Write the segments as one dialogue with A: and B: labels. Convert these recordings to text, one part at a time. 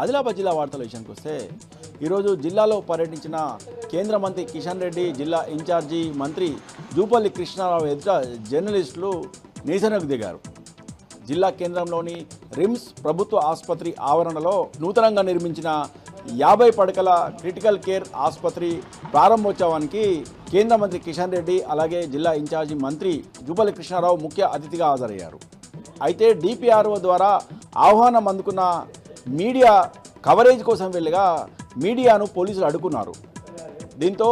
A: ఆదిలాబాద్ జిల్లా వార్తల విషయానికి వస్తే ఈరోజు జిల్లాలో పర్యటించిన కేంద్ర మంత్రి కిషన్ రెడ్డి, జిల్లా ఇన్ఛార్జి మంత్రి జూపల్లి కృష్ణారావు ఎదుట జర్నలిస్టులు నిరసనకు దిగారు. జిల్లా కేంద్రంలోని రిమ్స్ ప్రభుత్వ ఆసుపత్రి ఆవరణలో నూతనంగా నిర్మించిన 50 పడకల క్రిటికల్ కేర్ ఆసుపత్రి ప్రారంభోత్సవానికి కేంద్ర మంత్రి కిషన్ రెడ్డి అలాగే జిల్లా ఇన్ఛార్జి మంత్రి జూపల్లి కృష్ణారావు ముఖ్య అతిథిగా హాజరయ్యారు. అయితే డిపిఆర్ఓ ద్వారా ఆహ్వానం అందుకున్న మీడియా కవరేజ్ కోసం వెళ్ళగా మీడియాను పోలీసులు అడ్డుకున్నారు. దీంతో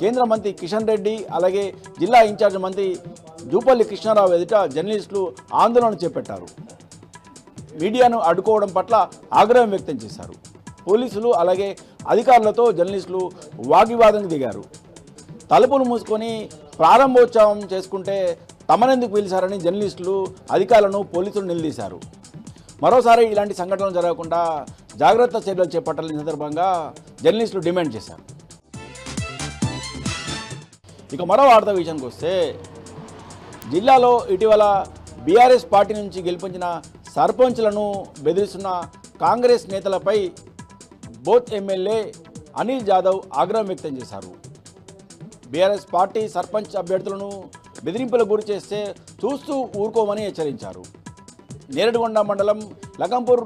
A: కేంద్ర మంత్రి కిషన్ రెడ్డి అలాగే జిల్లా ఇన్ఛార్జ్ మంత్రి జూపల్లి కృష్ణారావు ఎదుట జర్నలిస్టులు ఆందోళన చేపట్టారు. మీడియాను అడ్డుకోవడం పట్ల ఆగ్రహం వ్యక్తం చేశారు. పోలీసులు అలాగే అధికారులతో జర్నలిస్టులు వాగ్వివాదం దిగారు. తలుపులు మూసుకొని ప్రారంభోత్సవం చేసుకుంటే తమనెందుకు పిలిచారని జర్నలిస్టులు అధికారులను పోలీసులు నిలదీశారు. మరోసారి ఇలాంటి సంఘటనలు జరగకుండా జాగ్రత్త చర్యలు చేపట్టాలని సందర్భంగా జర్నలిస్టులు డిమాండ్ చేశారు. ఇక మరో వార్త విషయానికి వస్తే జిల్లాలో ఇటీవల బీఆర్ఎస్ పార్టీ నుంచి గెలిపించిన సర్పంచ్లను బెదిరిస్తున్న కాంగ్రెస్ నేతలపై బోత్ ఎమ్మెల్యే అనిల్ జాదవ్ ఆగ్రహం వ్యక్తం చేశారు. బీఆర్ఎస్ పార్టీ సర్పంచ్ అభ్యర్థులను బెదిరింపులకు గురి చేస్తే చూస్తూ ఊరుకోమని హెచ్చరించారు. నేరడిగొండ మండలం లగంపూర్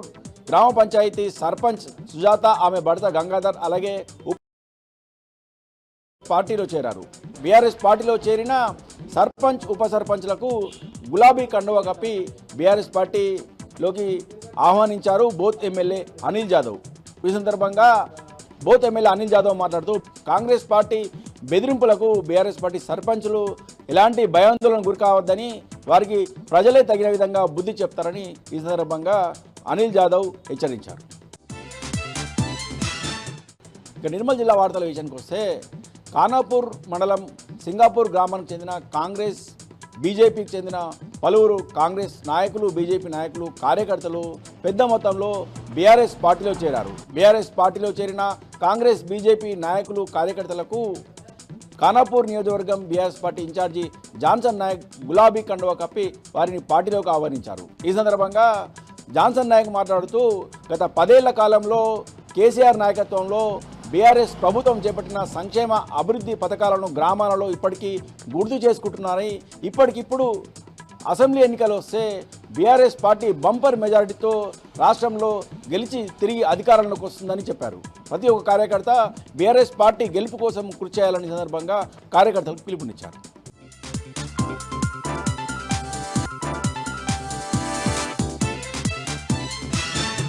A: గ్రామ పంచాయతీ సర్పంచ్ సుజాత, ఆమె భర్త గంగాధర్ అలాగే పార్టీలో చేరారు. బీఆర్ఎస్ పార్టీలో చేరిన సర్పంచ్ ఉప సర్పంచ్లకు గులాబీ కండువా కప్పి బీఆర్ఎస్ పార్టీలోకి ఆహ్వానించారు బోత్ ఎమ్మెల్యే అనిల్ జాదవ్. ఈ సందర్భంగా బోత్ ఎమ్మెల్యే అనిల్ జాదవ్ మాట్లాడుతూ కాంగ్రెస్ పార్టీ బెదిరింపులకు బీఆర్ఎస్ పార్టీ సర్పంచులు ఎలాంటి భయాందోళనకు గురి కావద్దని, వారికి ప్రజలే తగిన విధంగా బుద్ధి చెప్తారని ఈ సందర్భంగా అనిల్ జాదవ్ హెచ్చరించారు. ఇక నిర్మల్ జిల్లా వార్తల విషయానికి వస్తే ఖానాపూర్ మండలం సింగాపూర్ గ్రామానికి చెందిన కాంగ్రెస్ బీజేపీకి చెందిన పలువురు కాంగ్రెస్ నాయకులు, బీజేపీ నాయకులు, కార్యకర్తలు పెద్ద మొత్తంలో బీఆర్ఎస్ పార్టీలో చేరారు. బీఆర్ఎస్ పార్టీలో చేరిన కాంగ్రెస్ బీజేపీ నాయకులు, కార్యకర్తలకు ఖానాపూర్ నియోజకవర్గం బీఆర్ఎస్ పార్టీ ఇన్ఛార్జి జాన్సన్ నాయక్ గులాబీ కండువా కప్పి వారిని పార్టీలోకి ఆహ్వానించారు. ఈ సందర్భంగా జాన్సన్ నాయక్ మాట్లాడుతూ గత 10 ఏళ్ల కాలంలో కేసీఆర్ నాయకత్వంలో బీఆర్ఎస్ ప్రభుత్వం చేపట్టిన సంక్షేమ అభివృద్ధి పథకాలను గ్రామాలలో ఇప్పటికీ గుర్తు చేసుకుంటున్నారని, ఇప్పటికిప్పుడు అసెంబ్లీ ఎన్నికలు వస్తే బీఆర్ఎస్ పార్టీ బంపర్ మెజారిటీతో రాష్ట్రంలో గెలిచి తిరిగి అధికారంలోకి వస్తుందని చెప్పారు. ప్రతి ఒక్క కార్యకర్త బీఆర్ఎస్ పార్టీ గెలుపు కోసం కృషి చేయాలని సందర్భంగా కార్యకర్తలకు పిలుపునిచ్చారు.